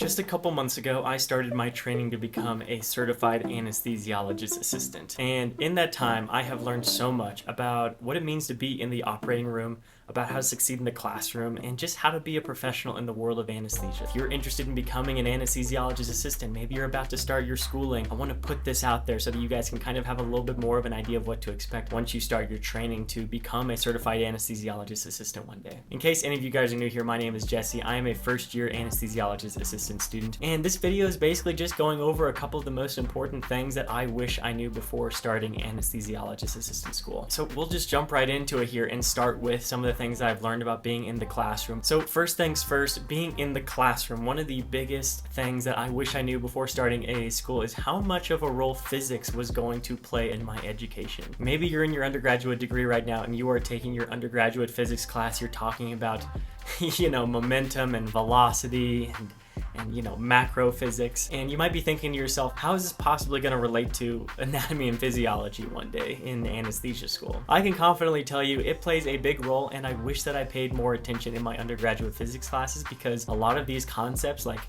Just a couple months ago, I started my training to become a certified anesthesiologist assistant. And in that time, I have learned so much about what it means to be in the operating room, about how to succeed in the classroom, and just how to be a professional in the world of anesthesia. If you're interested in becoming an anesthesiologist assistant, maybe you're about to start your schooling, I want to put this out there so that you guys can kind of have a little bit more of an idea of what to expect once you start your training to become a certified anesthesiologist assistant one day. In case any of you guys are new here, my name is Jesse. I am a first-year anesthesiologist assistant student, and this video is basically just going over a couple of the most important things that I wish I knew before starting anesthesiologist assistant school. So we'll just jump right into it here and start with some of the things that I've learned about being in the classroom. So first things first, being in the classroom, one of the biggest things that I wish I knew before starting AA school is how much of a role physics was going to play in my education. Maybe you're in your undergraduate degree right now and you are taking your undergraduate physics class, you're talking about momentum and velocity and macro physics, and you might be thinking to yourself, how is this possibly going to relate to anatomy and physiology one day in anesthesia school? I can confidently tell you it plays a big role, and I wish that I paid more attention in my undergraduate physics classes, because a lot of these concepts like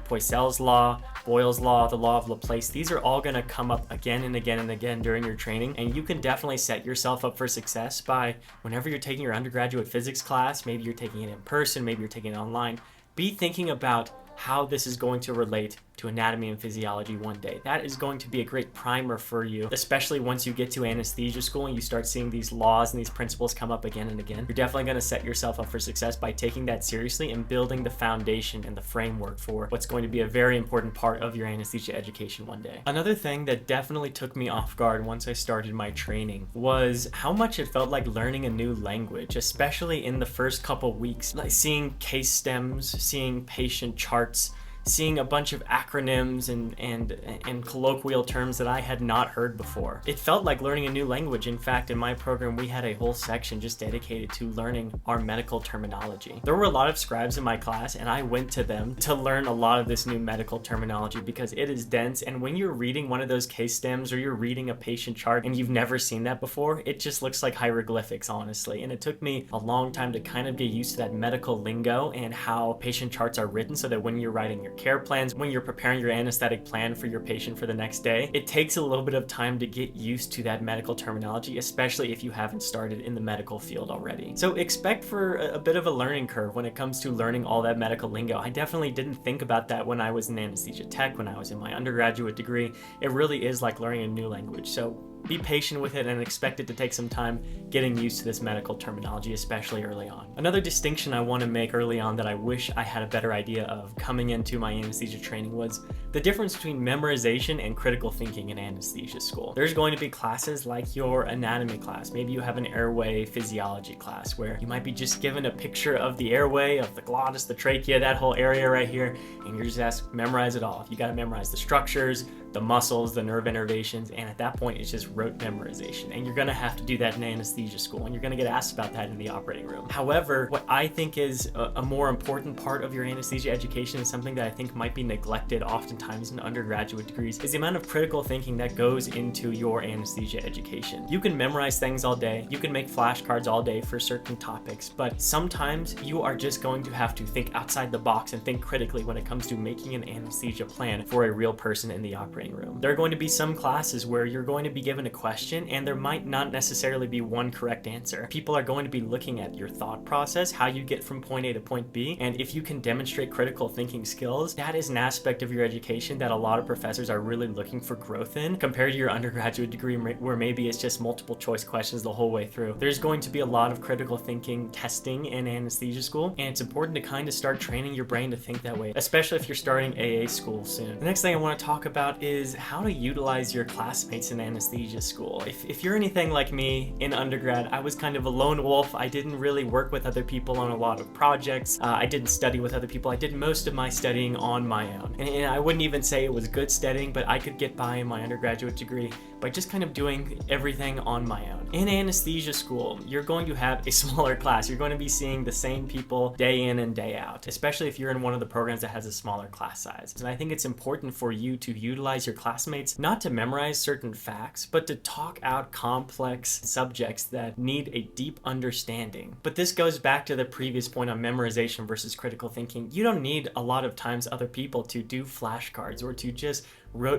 Poiseuille's law, Boyle's law, the law of Laplace, these are all going to come up again and again and again during your training, and you can definitely set yourself up for success by, whenever you're taking your undergraduate physics class, maybe you're taking it in person, maybe you're taking it online, be thinking about how this is going to relate to anatomy and physiology one day. That is going to be a great primer for you, especially once you get to anesthesia school and you start seeing these laws and these principles come up again and again. You're definitely going to set yourself up for success by taking that seriously and building the foundation and the framework for what's going to be a very important part of your anesthesia education one day. Another thing that definitely took me off guard once I started my training was how much it felt like learning a new language, especially in the first couple weeks. Like seeing case stems, seeing patient charts, seeing a bunch of acronyms and colloquial terms that I had not heard before. It felt like learning a new language. In fact, in my program, we had a whole section just dedicated to learning our medical terminology. There were a lot of scribes in my class, and I went to them to learn a lot of this new medical terminology because it is dense, and when you're reading one of those case stems or you're reading a patient chart and you've never seen that before, it just looks like hieroglyphics, honestly. And it took me a long time to kind of get used to that medical lingo and how patient charts are written, so that when you're writing your care plans, when you're preparing your anesthetic plan for your patient for the next day, it takes a little bit of time to get used to that medical terminology, especially if you haven't started in the medical field already. So expect for a bit of a learning curve when it comes to learning all that medical lingo. I definitely didn't think about that when I was in anesthesia tech, when I was in my undergraduate degree. It really is like learning a new language. So be patient with it and expect it to take some time getting used to this medical terminology, especially early on. Another distinction I want to make early on that I wish I had a better idea of coming into my anesthesia training was the difference between memorization and critical thinking in anesthesia school. There's going to be classes like your anatomy class. Maybe you have an airway physiology class where you might be just given a picture of the airway, of the glottis, the trachea, that whole area right here, and you're just asked, memorize it all. You got to memorize the structures, the muscles, the nerve innervations, and at that point it's just rote memorization, and you're going to have to do that in anesthesia school, and you're going to get asked about that in the operating room. However, what I think is a more important part of your anesthesia education, is something that I think might be neglected oftentimes in undergraduate degrees, is the amount of critical thinking that goes into your anesthesia education. You can memorize things all day, you can make flashcards all day for certain topics, but sometimes you are just going to have to think outside the box and think critically when it comes to making an anesthesia plan for a real person in the operating room. There are going to be some classes where you're going to be given a question and there might not necessarily be one correct answer. People are going to be looking at your thought process, how you get from point A to point B, and if you can demonstrate critical thinking skills, that is an aspect of your education that a lot of professors are really looking for growth in, compared to your undergraduate degree where maybe it's just multiple choice questions the whole way through. There's going to be a lot of critical thinking testing in anesthesia school, and it's important to kind of start training your brain to think that way, especially if you're starting AA school soon. The next thing I want to talk about is how to utilize your classmates in anesthesia school. If you're anything like me in undergrad, I was kind of a lone wolf. I didn't really work with other people on a lot of projects. I didn't study with other people. I did most of my studying on my own. And I wouldn't even say it was good studying, but I could get by in my undergraduate degree by just kind of doing everything on my own. In anesthesia school, you're going to have a smaller class. You're going to be seeing the same people day in and day out, especially if you're in one of the programs that has a smaller class size. And I think it's important for you to utilize your classmates not to memorize certain facts, but to talk out complex subjects that need a deep understanding. But this goes back to the previous point on memorization versus critical thinking. You don't need a lot of times other people to do flashcards or to just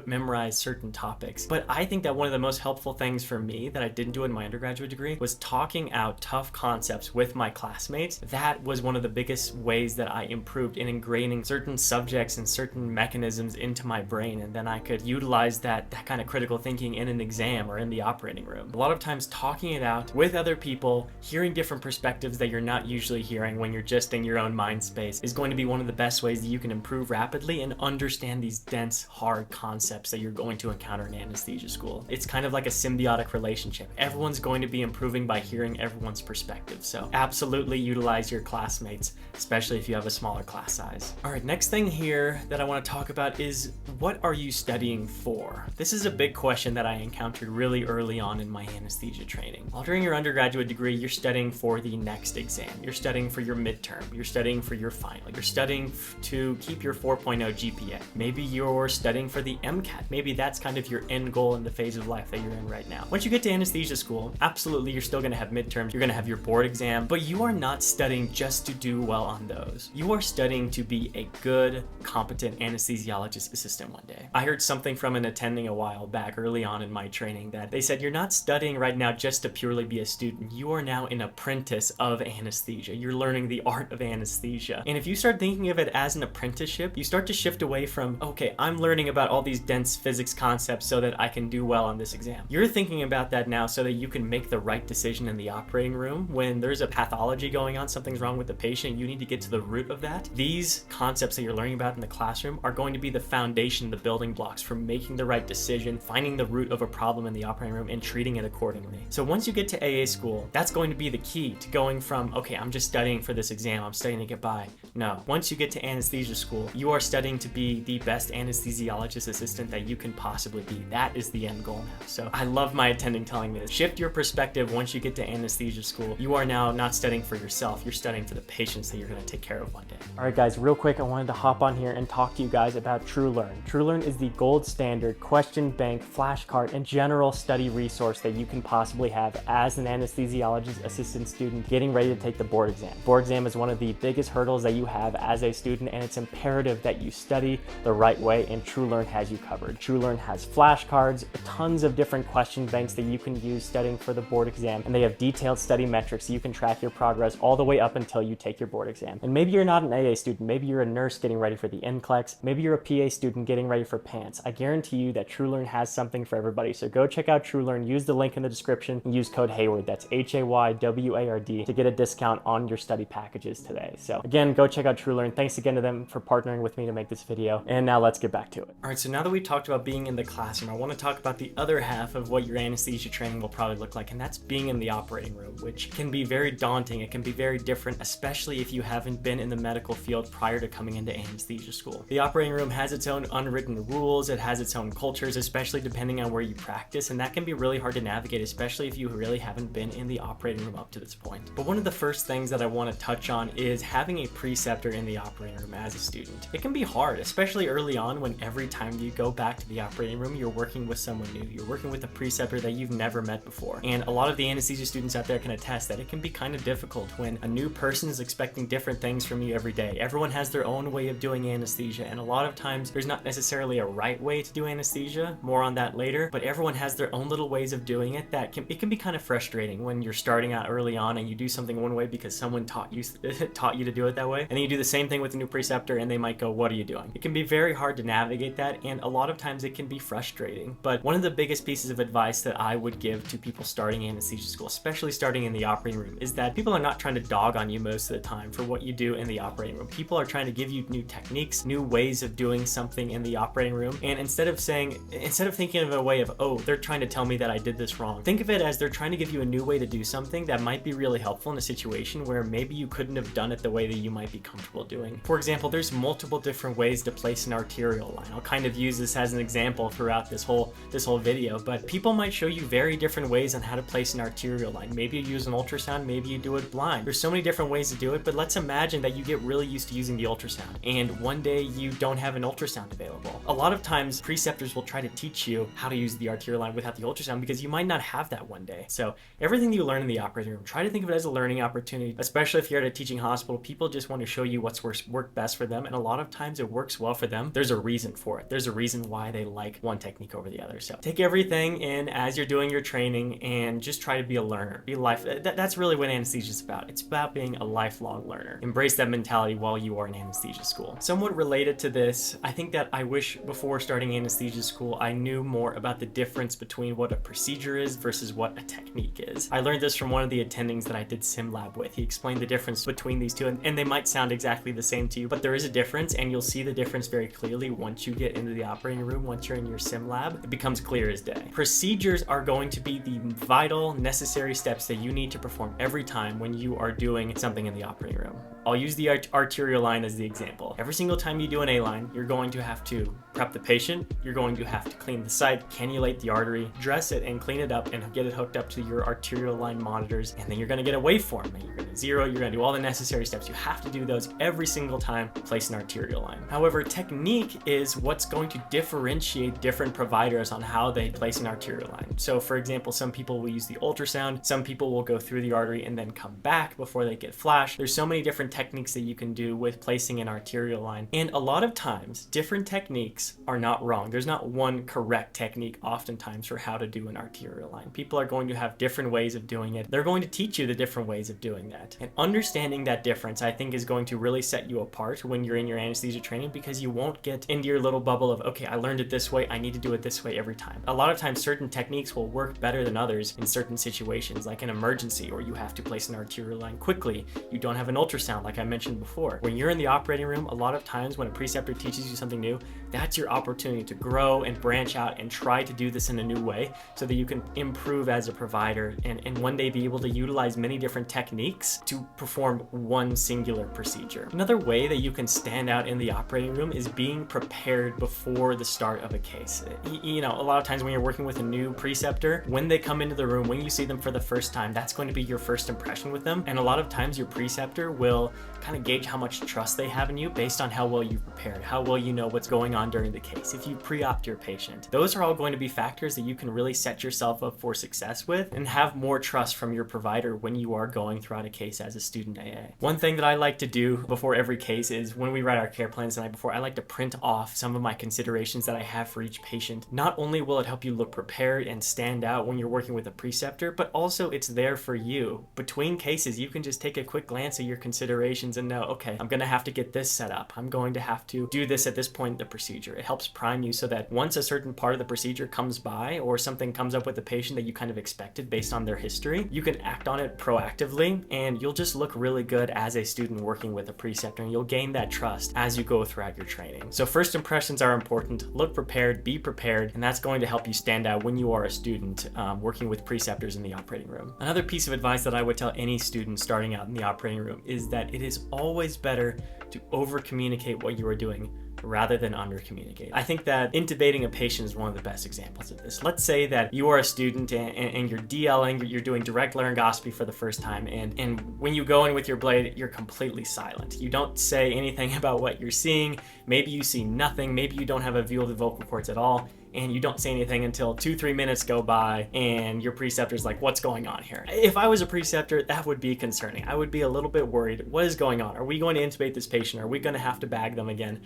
memorize certain topics. But I think that one of the most helpful things for me that I didn't do in my undergraduate degree was talking out tough concepts with my classmates. That was one of the biggest ways that I improved in ingraining certain subjects and certain mechanisms into my brain, and then I could utilize that kind of critical thinking in an exam or in the operating room. A lot of times talking it out with other people, hearing different perspectives that you're not usually hearing when you're just in your own mind space, is going to be one of the best ways that you can improve rapidly and understand these dense, hard concepts that you're going to encounter in anesthesia school. It's kind of like a symbiotic relationship. Everyone's going to be improving by hearing everyone's perspective. So absolutely utilize your classmates, especially if you have a smaller class size. All right, next thing here that I want to talk about is, what are you studying for? This is a big question that I encountered really early on in my anesthesia training. While during your undergraduate degree, you're studying for the next exam. You're studying for your midterm. You're studying for your final. You're studying to keep your 4.0 GPA. Maybe you're studying for the MCAT. Maybe that's kind of your end goal in the phase of life that you're in right now. Once you get to anesthesia school, absolutely you're still going to have midterms, you're going to have your board exam, but you are not studying just to do well on those. You are studying to be a good, competent anesthesiologist assistant one day. I heard something from an attending a while back early on in my training that they said, you're not studying right now just to purely be a student. You are now an apprentice of anesthesia. You're learning the art of anesthesia. And if you start thinking of it as an apprenticeship, you start to shift away from, okay, I'm learning about all these dense physics concepts so that I can do well on this exam. You're thinking about that now so that you can make the right decision in the operating room. When there's a pathology going on, something's wrong with the patient, you need to get to the root of that. These concepts that you're learning about in the classroom are going to be the foundation, the building blocks for making the right decision, finding the root of a problem in the operating room, and treating it accordingly. So once you get to AA school, that's going to be the key to going from, okay, I'm just studying for this exam, I'm studying to get by. No, once you get to anesthesia school, you are studying to be the best anesthesiologist assistant that you can possibly be. That is the end goal now. So I love my attending telling me this. Shift your perspective once you get to anesthesia school. You are now not studying for yourself, you're studying for the patients that you're going to take care of one day. All right guys, real quick, I wanted to hop on here and talk to you guys about TrueLearn. TrueLearn is the gold standard question bank, flashcard, and general study resource that you can possibly have as an anesthesiologist assistant student getting ready to take the board exam. Board exam is one of the biggest hurdles that you have as a student, and it's imperative that you study the right way, and TrueLearn has you covered. TrueLearn has flashcards, tons of different question banks that you can use studying for the board exam, and they have detailed study metrics so you can track your progress all the way up until you take your board exam. And maybe you're not an AA student, maybe you're a nurse getting ready for the NCLEX, maybe you're a PA student getting ready for PANCE. I guarantee you that TrueLearn has something for everybody. So go check out TrueLearn, use the link in the description, and use code Hayward, that's HAYWARD, to get a discount on your study packages today. So again, go check out TrueLearn. Thanks again to them for partnering with me to make this video. And now let's get back to it. All right, so now that we talked about being in the classroom, I want to talk about the other half of what your anesthesia training will probably look like, and that's being in the operating room, which can be very daunting. It can be very different, especially if you haven't been in the medical field prior to coming into anesthesia school. The operating room has its own unwritten rules, it has its own cultures, especially depending on where you practice, and that can be really hard to navigate, especially if you really haven't been in the operating room up to this point. But one of the first things that I want to touch on is having a preceptor in the operating room as a student. It can be hard, especially early on, when every time you go back to the operating room, you're working with someone new. You're working with a preceptor that you've never met before. And a lot of the anesthesia students out there can attest that it can be kind of difficult when a new person is expecting different things from you every day. Everyone has their own way of doing anesthesia, and a lot of times there's not necessarily a right way to do anesthesia, more on that later, but everyone has their own little ways of doing it that can be kind of frustrating when you're starting out early on and you do something one way because someone taught you to do it that way, and then you do the same thing with a new preceptor and they might go, what are you doing? It can be very hard to navigate that, and a lot of times it can be frustrating. But one of the biggest pieces of advice that I would give to people starting anesthesia school, especially starting in the operating room, is that people are not trying to dog on you most of the time for what you do in the operating room. People are trying to give you new techniques, new ways of doing something in the operating room, and instead of thinking of a way of, oh, they're trying to tell me that I did this wrong, think of it as they're trying to give you a new way to do something that might be really helpful in a situation where maybe you couldn't have done it the way that you might be comfortable doing. For example, there's multiple different ways to place an arterial line. I'll kind of use this as an example throughout this whole video, but people might show you very different ways on how to place an arterial line. Maybe you use an ultrasound, maybe you do it blind. There's so many different ways to do it, but let's imagine that you get really used to using the ultrasound and one day you don't have an ultrasound available. A lot of times preceptors will try to teach you how to use the arterial line without the ultrasound because you might not have that one day. So everything you learn in the operating room, try to think of it as a learning opportunity, especially if you're at a teaching hospital. People just want to show you what's worked best for them, and a lot of times it works well for them. There's a reason for it. There's a reason why they like one technique over the other. So take everything in as you're doing your training and just try to be a learner. That's really what anesthesia is about. It's about being a lifelong learner. Embrace that mentality while you are in anesthesia school. Somewhat related to this, I think that I wish before starting anesthesia school, I knew more about the difference between what a procedure is versus what a technique is. I learned this from one of the attendings that I did sim lab with. He explained the difference between these two, and they might sound exactly the same to you, but there is a difference, and you'll see the difference very clearly once you get into the operating room. Once you're in your sim lab, it becomes clear as day. Procedures are going to be the vital, necessary steps that you need to perform every time when you are doing something in the operating room. I'll use the arterial line as the example. Every single time you do an A-line, you're going to have to prep the patient, you're going to have to clean the site, cannulate the artery, dress it and clean it up and get it hooked up to your arterial line monitors, and then you're going to get a waveform, and you're going to zero, you're going to do all the necessary steps. You have to do those every single time you place an arterial line. However, technique is what's going to differentiate different providers on how they place an arterial line. So for example, some people will use the ultrasound, some people will go through the artery and then come back before they get flash. There's so many different techniques that you can do with placing an arterial line, and a lot of times different techniques are not wrong. There's not one correct technique oftentimes for how to do an arterial line. People are going to have different ways of doing it. They're going to teach you the different ways of doing that, and understanding that difference, I think, is going to really set you apart when you're in your anesthesia training, because you won't get into your little bubble of, okay, I learned it this way, I need to do it this way every time. A lot of times certain techniques will work better than others in certain situations, like an emergency, or you have to place an arterial line quickly. You don't have an ultrasound, like I mentioned before. When you're in the operating room, a lot of times when a preceptor teaches you something new, that's your opportunity to grow and branch out and try to do this in a new way so that you can improve as a provider and one day be able to utilize many different techniques to perform one singular procedure. Another way that you can stand out in the operating room is being prepared before the start of a case. You know, a lot of times when you're working with a new preceptor, when they come into the room, when you see them for the first time, that's going to be your first impression with them. And a lot of times your preceptor will kind of gauge how much trust they have in you based on how well you've prepared, how well you know what's going on during the case, if you pre-opt your patient. Those are all going to be factors that you can really set yourself up for success with and have more trust from your provider when you are going throughout a case as a student AA. One thing that I like to do before every case is when we write our care plans the night before, I like to print off some of my considerations that I have for each patient. Not only will it help you look prepared and stand out when you're working with a preceptor, but also it's there for you. Between cases, you can just take a quick glance at your considerations and know, okay, I'm going to have to get this set up. I'm going to have to do this at this point in the procedure. It helps prime you so that once a certain part of the procedure comes by or something comes up with the patient that you kind of expected based on their history, you can act on it proactively and you'll just look really good as a student working with a preceptor, and you'll gain that trust as you go throughout your training. So first impressions are important. Look prepared, be prepared, and that's going to help you stand out when you are a student working with preceptors in the operating room. Another piece of advice that I would tell any student starting out in the operating room is that it is always better to over communicate what you are doing rather than under communicate. I think that intubating a patient is one of the best examples of this. Let's say that you are a student and you're DLing, you're doing direct laryngoscopy for the first time, and when you go in with your blade, you're completely silent. You don't say anything about what you're seeing. Maybe you see nothing. Maybe you don't have a view of the vocal cords at all, and you don't say anything until 2-3 minutes go by and your preceptor's like, what's going on here? If I was a preceptor, that would be concerning. I would be a little bit worried. What is going on? Are we going to intubate this patient? Are we going to have to bag them again?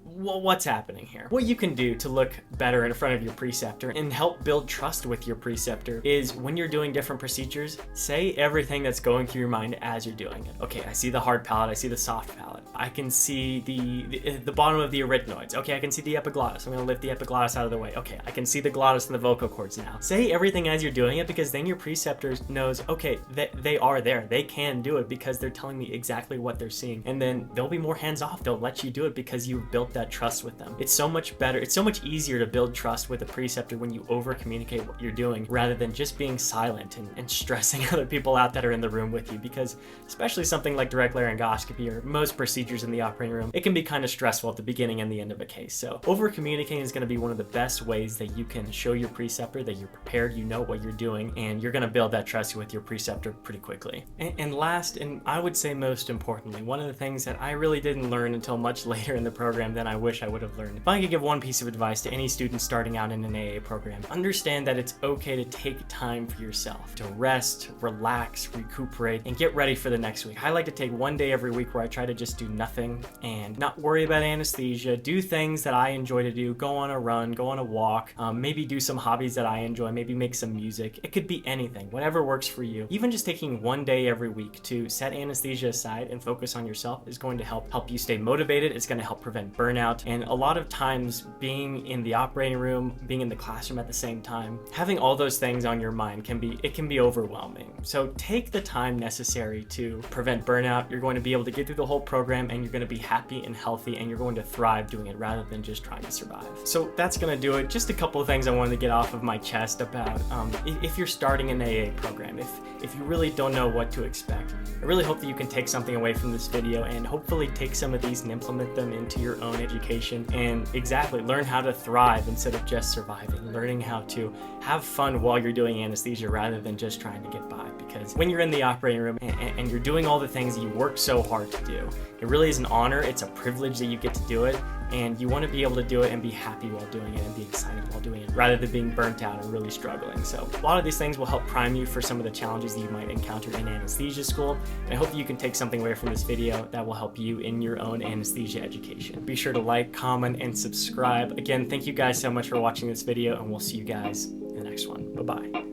Well, what's happening here? What you can do to look better in front of your preceptor and help build trust with your preceptor is when you're doing different procedures, say everything that's going through your mind as you're doing it. Okay, I see the hard palate, I see the soft palate. I can see the bottom of the arytenoids. Okay, I can see the epiglottis. I'm gonna lift the epiglottis out of the way. okay, I can see the glottis and the vocal cords now. Say everything as you're doing it, because then your preceptor knows, okay, they are there. They can do it because they're telling me exactly what they're seeing. And then they'll be more hands-off. They'll let you do it because you've built that trust with them. It's so much better. It's so much easier to build trust with a preceptor when you over-communicate what you're doing rather than just being silent and stressing other people out that are in the room with you, because especially something like direct laryngoscopy or most procedures in the operating room, it can be kind of stressful at the beginning and the end of a case. So over-communicating is going to be one of the best ways that you can show your preceptor that you're prepared, you know what you're doing, and you're going to build that trust with your preceptor pretty quickly. And last, and I would say most importantly, one of the things that I really didn't learn until much later in the program than I wish I would have learned. If I could give one piece of advice to any student starting out in an AA program, understand that it's okay to take time for yourself, to rest, relax, recuperate, and get ready for the next week. I like to take one day every week where I try to just do nothing and not worry about anesthesia, do things that I enjoy to do, go on a run, go on a walk, maybe do some hobbies that I enjoy, maybe make some music. It could be anything, whatever works for you. Even just taking one day every week to set anesthesia aside and focus on yourself is going to help you stay motivated. It's going to help prevent burnout. And a lot of times being in the operating room, being in the classroom at the same time, having all those things on your mind can be overwhelming. So take the time necessary to prevent burnout. You're going to be able to get through the whole program and you're going to be happy and healthy and you're going to thrive doing it rather than just trying to survive. So that's going to do it. Just a couple of things I wanted to get off of my chest about if you're starting an AA program, if you really don't know what to expect. I really hope that you can take something away from this video and hopefully take some of these and implement them into your own education and exactly learn how to thrive instead of just surviving, learning how to have fun while you're doing anesthesia rather than just trying to get by. Because when you're in the operating room and you're doing all the things that you work so hard to do, it really is an honor. It's a privilege that you get to do it, and you want to be able to do it and be happy while doing it and be excited while doing it rather than being burnt out and really struggling. So a lot of these things will help prime you for some of the challenges that you might encounter in anesthesia school, and I hope that you can take something away from this video that will help you in your own anesthesia education. Be sure to like, comment, and subscribe. Again, thank you guys so much for watching this video, and we'll see you guys in the next one. Bye-bye.